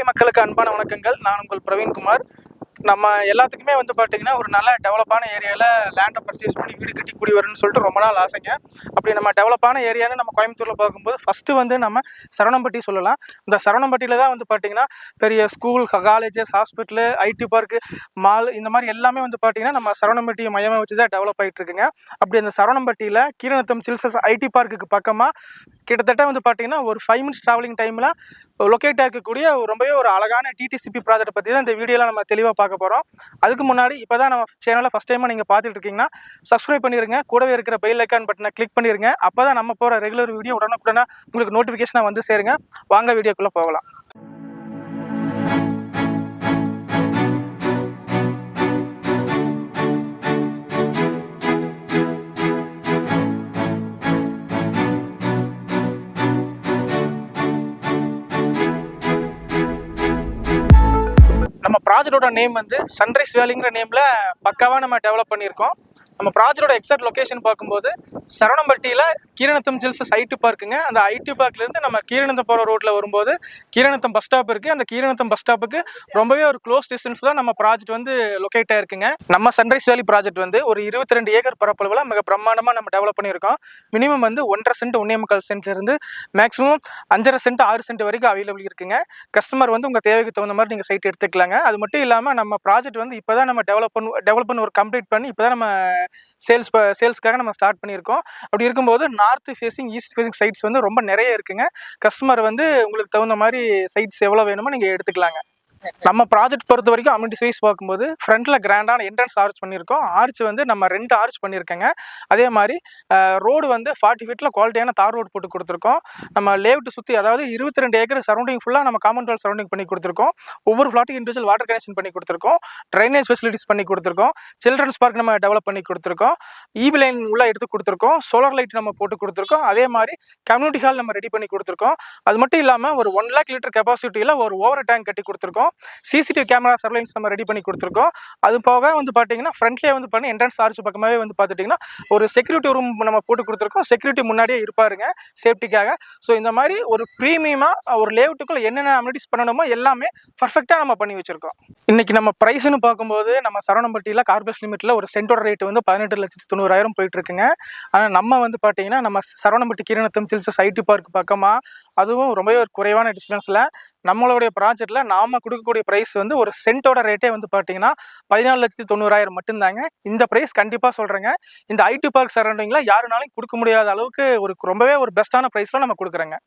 மக்களுக்கு அன்பான வணக்கங்கள். நான் உங்கள் பிரவீன்குமார். நம்ம எல்லாத்துக்குமே பார்த்தீங்கன்னா, ஒரு நல்ல டெவலப்பான ஏரியாவில் லேண்டை பர்ச்சேஸ் பண்ணி வீடு கட்டி குடி வரணும்னு சொல்லிட்டு ரொம்ப நாள் ஆசைங்க. அப்படி நம்ம டெவலப்பான ஏரியான்னு நம்ம கோயம்புத்தூரில் பார்க்கும்போது ஃபஸ்ட்டு நம்ம சரவணம்பட்டி சொல்லலாம். இந்த சரவணம்பட்டியில் தான் பார்த்தீங்கன்னா, பெரிய school, colleges, hospital, ID park, mall இந்த மாதிரி எல்லாமே பார்த்தீங்கன்னா, நம்ம சரவணம்பட்டியை மையமாக வச்சு தான் டெவலப் ஆகிட்டு இருக்குங்க. அப்படி அந்த சரவணம்பட்டியில் கீரநத்தம் சில்சஸ் ஐடி பார்க்குக்கு பக்கமாக கிட்டத்தட்ட பார்த்தீங்கன்னா, ஒரு 5 மினிட்ஸ் ட்ராவலிங் டைமில் லொக்கேட் ஆகக்கூடிய ரொம்பவே ஒரு அழகான டிடிசிபி ப்ராஜெக்ட் பற்றி தான் இந்த வீடியோவில் நம்ம தெளிவாக பார்க்க போகிறோம். அதுக்கு முன்னாடி இப்போ தான் நம்ம சேனலை ஃபஸ்ட் டைமாக நீங்கள் பார்த்துட்டு இருக்கீங்கன்னா சப்ஸ்கிரைப் பண்ணிடுங்க. கூடவே இருக்கிற பெல் ஐக்கான் பட்டனை கிளிக் பண்ணிடுங்க. அப்போ தான் நம்ம போகிற ரெகுலர் வீடியோ உடனுக்குடனே உங்களுக்கு நோட்டிஃபிகேஷனாக வந்து சேருங்க. வாங்க வீடியோக்குள்ளே போகலாம். நம்ம ப்ராஜெக்டோட நேம் சன்ரைஸ் வேலிங்கிற நேமில் பக்காவாக நம்ம டெவலப் பண்ணியிருக்கோம். நம்ம ப்ராஜெக்டோட எக்ஸாக்ட் லொக்கேஷன் பார்க்கும்போது சரவணம்பட்டியில் கீரநத்தம் சில்சஸ் ஐடி பார்க்குங்க. அந்த ஐடி பார்க்லேருந்து நம்ம கீரநத்தம் போகிற ரோட்டில் வரும்போது கீரநத்தம் பஸ் ஸ்டாப் இருக்குது. அந்த கீரநத்தம் பஸ் ஸ்டாப்புக்கு ரொம்பவே ஒரு க்ளோஸ் டிஸ்டன்ஸ் தான் நம்ம ப்ராஜெக்ட் லொக்கேட் ஆயிருக்குங்க. நம்ம சன்ரைஸ் வேலி ப்ராஜெக்ட் ஒரு 22 ஏக்கர் பரப்பளவில் மிக பிரம்மாண்டமாக நம்ம டெவலப் பண்ணியிருக்கோம். மினிமம் 1.5 சென்ட் 1.25 சென்ட்லேருந்து மேக்ஸிமம் 5.5 சென்ட் 6 சென்ட் வரைக்கும் அவைலபிள் இருக்குங்க. கஸ்டமர் உங்கள் தேவைக்கு தகுந்த மாதிரி நீங்கள் சைட் எடுத்துக்கலாங்க. அது மட்டும் இல்லாமல் நம்ம ப்ராஜெக்ட் இப்போ தான் நம்ம டெவலப் பண்ணி ஒரு கம்ப்ளீட் பண்ணி இப்போ தான் நம்ம சேல்ஸ்க்காக நம்ம ஸ்டார்ட் பண்ணியிருக்கோம். அப்படி இருக்கும்போது north facing, east facing sites ரொம்ப நிறைய இருக்குங்க. கஸ்டமர் உங்களுக்கு தகுந்த மாதிரி சைட்ஸ் எவ்வளோ வேணுமோ நீங்கள் எடுத்துக்கலாங்க. நம்ம ப்ராஜெக்ட் பொறுத்த வரைக்கும் அம்யூனிட்டி சைஸ் பார்க்கும்போது ஃப்ரண்ட்ல கிராண்டான என்ட்ரன்ஸ் ஆர்ச் பண்ணியிருக்கோம். ஆர்ச் நம்ம 2 ஆர்ச் பண்ணியிருக்கேங்க. அதே மாதிரி ரோடு 40 ஃபீட்டில் குவாலிட்டியான தார் ரோடு போட்டு கொடுத்துருக்கோம். நம்ம லேஅவுட் சுற்றி, அதாவது 22 ஏக்கர் சரௌண்டிங் ஃபுல்லாக நம்ம காமன் வால் சரௌண்டிங் பண்ணி கொடுத்துருக்கோம். ஒவ்வொரு ஃப்ளாட்டுக்கு இண்டிவிஜுவல் வாட்டர் கனெக்ஷன் பண்ணி கொடுத்துருக்கோம். ட்ரைனேஜ் ஃபெசிலிட்டிஸ் பண்ணி கொடுத்துருக்கோம். சில்ட்ரன்ஸ் பார்க் நம்ம டெவலப் பண்ணி கொடுத்துருக்கோம். ஈபி லைன் உள்ள எடுத்து கொடுத்துருக்கோம். சோலார் லைட் நம்ம போட்டு கொடுத்துருக்கோம். அதே மாதிரி கம்யூனிட்டி ஹால் நம்ம ரெடி பண்ணி கொடுத்துருக்கோம். அது மட்டும் இல்லாமல் ஒரு 1 lakh லிட்டர் கெப்பாசிட்டியில் ஒரு ஓவர் டேங்க் கட்டி கொடுத்துருக்கோம். சிசிடிவி கேமரா சர்வேலன்ஸ் நம்ம ரெடி பண்ணி கொடுத்துருக்கோம். அது போக பார்த்தீங்கன்னா ஃப்ரண்ட்லேயே பண்ணி என்ட்ரன்ஸ் ஆர்ச் பக்கமாகவே பார்த்துட்டிங்கன்னா ஒரு செக்யூரிட்டி ரூம் நம்ம போட்டு கொடுத்துருக்கோம். செக்யூரிட்டி முன்னாடியே இருப்பாருங்க சேஃப்டிக்காக. ஸோ இந்த மாதிரி ஒரு ப்ரீமியமாக ஒரு லேஅவுட்டுக்குள்ள என்னென்ன அம்யூனிட்டிஸ் பண்ணணுமோ எல்லாமே பர்ஃபெக்டாக நம்ம பண்ணி வச்சிருக்கோம். இன்னைக்கு நம்ம ப்ரைஸ்னு பார்க்கும்போது நம்ம சரவணம்பட்டியில் கார்பரேஷன் லிமிட்டில் ஒரு சென்டோட ரேட் 18,90,000 போயிட்டு இருக்குங்க. ஆனால் நம்ம பார்த்தீங்கன்னா நம்ம சரவணம்பட்டி கீரநத்தம் சில்சஸ் ஐடி பார்க் பக்கமாக, அதுவும் ரொம்பவே ஒரு குறைவான டிஸ்டன்ஸில் நம்மளுடைய ப்ராஜெக்ட்ல நாம கொடுக்கக்கூடிய பிரைஸ் ஒரு சென்டோட ரேட்டே பார்த்தீங்கன்னா 14,90,000 மட்டும்தாங்க. இந்த பிரைஸ் கண்டிப்பா சொல்றேங்க, இந்த ஐடி பார்க் சரௌண்டிங்ல யாருனாலும் கொடுக்க முடியாத அளவுக்கு ரொம்பவே ஒரு பெஸ்டான பிரைஸ்ல நம்ம கொடுக்குறோங்க.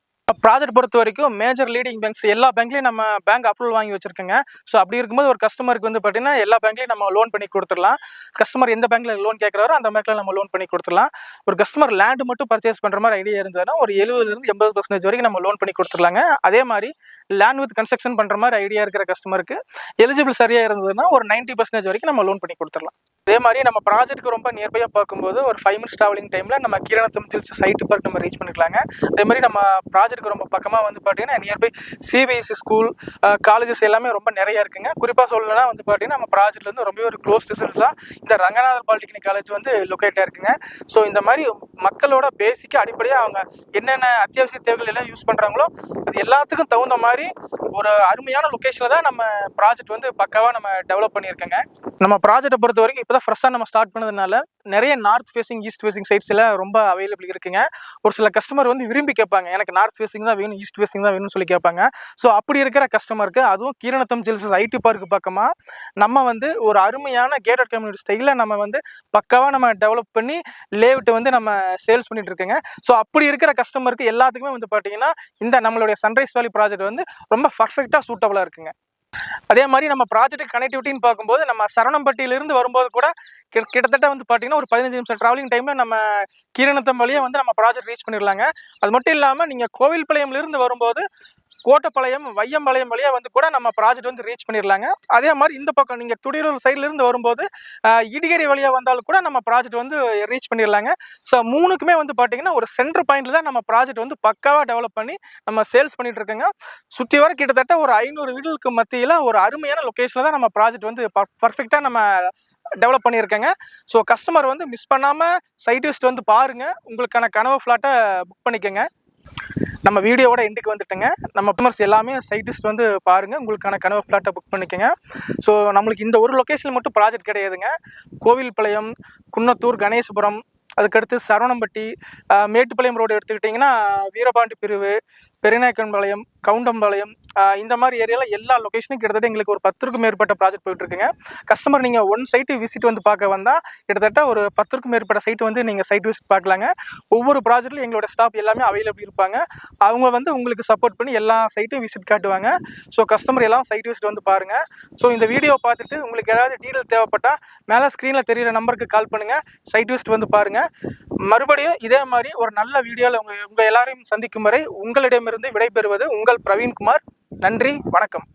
ப்ராஜெக்ட் பொறுத்த வரைக்கும் மேஜர் லீடிங் பேங்க்ஸ் எல்லா பேங்க்லையும் நம்ம பேங்க் அப்ரூவல் வாங்கி வச்சிருக்கோங்க. ஸோ அப்படி இருக்கும்போது ஒரு கஸ்டமருக்கு பார்த்தீங்கன்னா எல்லா பேங்க்லையும் நம்ம லோன் பண்ணி கொடுத்துடலாம். கஸ்டமர் எந்த பேங்க்ல லோன் கேட்குறாரோ அந்த பேங்க்ல நம்ம லோன் பண்ணி கொடுத்துடலாம். ஒரு கஸ்டமர் லேண்ட் மட்டும் பர்ச்சேஸ் பண்ற மாதிரி ஐடியா இருந்ததுன்னா ஒரு 70% 80% வரைக்கும் நம்ம லோன் பண்ணி கொடுத்துடலாங்க. அதே மாதிரி லேண்ட் வித் கன்ஸ்ட்ரக்ஷன் பண்ற மாதிரி ஐடியா இருக்கிற கஸ்டமருக்கு எலிஜிபிள் சரியா இருந்ததுன்னா ஒரு 90% வரைக்கும் நம்ம லோன் பண்ணி கொடுத்துடலாம். அதே மாதிரி நம்ம ப்ராஜெக்ட்டுக்கு ரொம்ப நியர்பையா பார்க்கும்போது ஒரு 5 மினிட்ஸ் ட்ராவலிங் டைம்ல நம்ம கீரநத்தம் சில்சஸ் ஐடி பார்க் நம்ம ரீச் பண்ணிக்கலாங்க. அதே மாதிரி நம்ம ப்ராஜெக்ட்டுக்கு ரொம்ப பக்கமாக பார்த்தீங்கன்னா நியர்பை சிபிஎஸ்சி ஸ்கூல், காலேஜஸ் எல்லாமே ரொம்ப நிறைய இருக்குங்க. குறிப்பாக சொல்லணும்னா பார்த்தீங்கன்னா நம்ம ப்ராஜெக்ட்லேருந்து ரொம்ப ஒரு க்ளோஸ் டிஸ்டன்ஸ் தான் இந்த ரங்கநாதர் பாலிடெக்னிக் காலேஜ் லொக்கேட் ஆயிருக்குங்க. ஸோ இந்த மாதிரி மக்களோட பேசிக்காக அடிப்படையாக அவங்க என்னென்ன அத்தியாவசிய தேவைகள் எல்லாம் யூஸ் பண்ணுறாங்களோ அது எல்லாத்துக்கும் தகுந்த மாதிரி ஒரு அருமையான லொக்கேஷனில் தான் நம்ம ப்ராஜெக்ட் பக்காவாக நம்ம டெவலப் பண்ணியிருக்கோங்க. நம்ம ப்ராஜெக்டை பொறுத்த வரைக்கும் இப்போ தான் ஃப்ரெஷ்ஷாக நம்ம ஸ்டார்ட் பண்ணதுனால நிறைய north facing, east facing sites எல்லாம் ரொம்ப அவைலபிள் இருக்குங்க. ஒரு சில கஸ்டமர் விரும்பி கேட்பாங்க, எனக்கு நார்த் ஃபேஸிங் தான் வேணும், ஈஸ்ட் ஃபேஸிங் தான் வேணும்னு சொல்லி கேட்பாங்க. ஸோ அப்படி இருக்கிற கஸ்டமருக்கு, அதுவும் கீரநத்தம் சில்சஸ் ஐடி பார்க் பக்கமாக நம்ம ஒரு அருமையான கேட்டட் கம்யூனிட்டி ஸ்டைலில் நம்ம பக்காவாக நம்ம டெவலப் பண்ணி லேஅவுட் நம்ம சேல்ஸ் பண்ணிட்டு இருக்கோங்க. ஸோ அப்படி இருக்கிற கஸ்டமருக்கு எல்லாத்துக்குமே பார்த்தீங்கன்னா இந்த நம்மளுடைய சன்ரைஸ் வேலி ப்ராஜெக்ட் ரொம்ப பர்ஃபெக்டாக சூட்டபுளாக இருக்குங்க. அதே மாதிரி நம்ம ப்ராஜெக்ட் கனெக்டிவிட்டின்னு பார்க்கும்போது நம்ம சரவணம்பட்டியிலிருந்து வரும்போது கூட கிட்டத்தட்ட பார்த்தீங்கன்னா ஒரு 15 நிமிஷம் ட்ராவலிங் டைம்ல நம்ம கீரநத்தம் வழியாக நம்ம ப்ராஜெக்ட் ரீச் பண்ணிடலாங்க. அது மட்டும் இல்லாமல் நீங்கள் கோவில்பாளையம்லேருந்து வரும்போது கோட்டப்பாளையம், வையம்பாளையம் வழியா கூட நம்ம ப்ராஜெக்ட் ரீச் பண்ணிடலாங்க. அதே மாதிரி இந்த பக்கம் நீங்க துடியலூர் சைட்ல இருந்து வரும்போது இடிகேரி வழியா வந்தாலும் கூட நம்ம ப்ராஜெக்ட் ரீச் பண்ணிடலாங்க. ஸோ மூணுக்குமே பார்த்தீங்கன்னா ஒரு சென்டர் பாயிண்ட்ல தான் நம்ம ப்ராஜெக்ட் பக்காவா டெவலப் பண்ணி நம்ம சேல்ஸ் பண்ணிட்டு இருக்கோங்க. சுற்றி வர கிட்டத்தட்ட ஒரு 500 வீடுகளுக்கு மத்தியில் ஒரு அருமையான லொக்கேஷன்ல தான் நம்ம ப்ராஜெக்ட் பர்ஃபெக்டா நம்ம டெவலப் பண்ணியிருக்கேங்க. ஸோ கஸ்டமர் மிஸ் பண்ணாம சைட் விசிட் பாருங்க, உங்களுக்கான கனவு ஃபிளாட்டை புக் பண்ணிக்கோங்க. நம்ம வீடியோவோட எண்டுக்கு வந்துட்டுங்க. நம்ம கஸ்டமர்ஸ் எல்லாமே சைட் விசிட் வந்து பாருங்கள், உங்களுக்கான கனவு ஃப்ளாட்டை புக் பண்ணிக்கோங்க. ஸோ நம்மளுக்கு இந்த ஒரு லொக்கேஷனில் மட்டும் ப்ராஜெக்ட் கிடையாதுங்க. கோவில்பாளையம், குன்னத்தூர், கணேசபுரம், அதுக்கடுத்து சரவணம்பட்டி, மேட்டுப்பாளையம் ரோடு எடுத்துக்கிட்டிங்கன்னா வீரபாண்டி பிரிவு, பெரியநாயக்கன்பாளையம், கவுண்டம்பாளையம், இந்த மாதிரி ஏரியாவில் எல்லா லொக்கேஷனும் கிட்டத்தட்ட எங்களுக்கு ஒரு 10க்கும் மேற்பட்ட ப்ராஜெக்ட் போயிட்டுருக்குங்க. கஸ்டமர் நீங்கள் ஒன் சைட்டு விசிட் வந்து பார்க்க வந்தால் கிட்டத்தட்ட ஒரு 10க்கும் மேற்பட்ட சைட்டு வந்து நீங்கள் சைட் விசிட் பார்க்கலாங்க. ஒவ்வொரு ப்ராஜெக்ட்லையும் எங்களோட ஸ்டாஃப் எல்லாமே அவைலபிள் இருப்பாங்க. அவங்க வந்து உங்களுக்கு சப்போர்ட் பண்ணி எல்லா சைட்டும் விசிட் காட்டுவாங்க. ஸோ கஸ்டமர் எல்லாம் சைட் விசிட் வந்து பாருங்கள். ஸோ இந்த வீடியோ பார்த்துட்டு உங்களுக்கு ஏதாவது டீட்டெயில் தேவைப்பட்டால் மேலே ஸ்க்ரீனில் தெரிகிற நம்பருக்கு கால் பண்ணுங்கள், சைட் விசிட் வந்து பாருங்கள். மறுபடியும் இதே மாதிரி ஒரு நல்ல வீடியோவில் உங்கள் எல்லாரையும் சந்திக்கும் வரை உங்களிடமிருந்து விடைபெறுவது உங்கள் பிரவீன்குமார். நன்றி, வணக்கம்.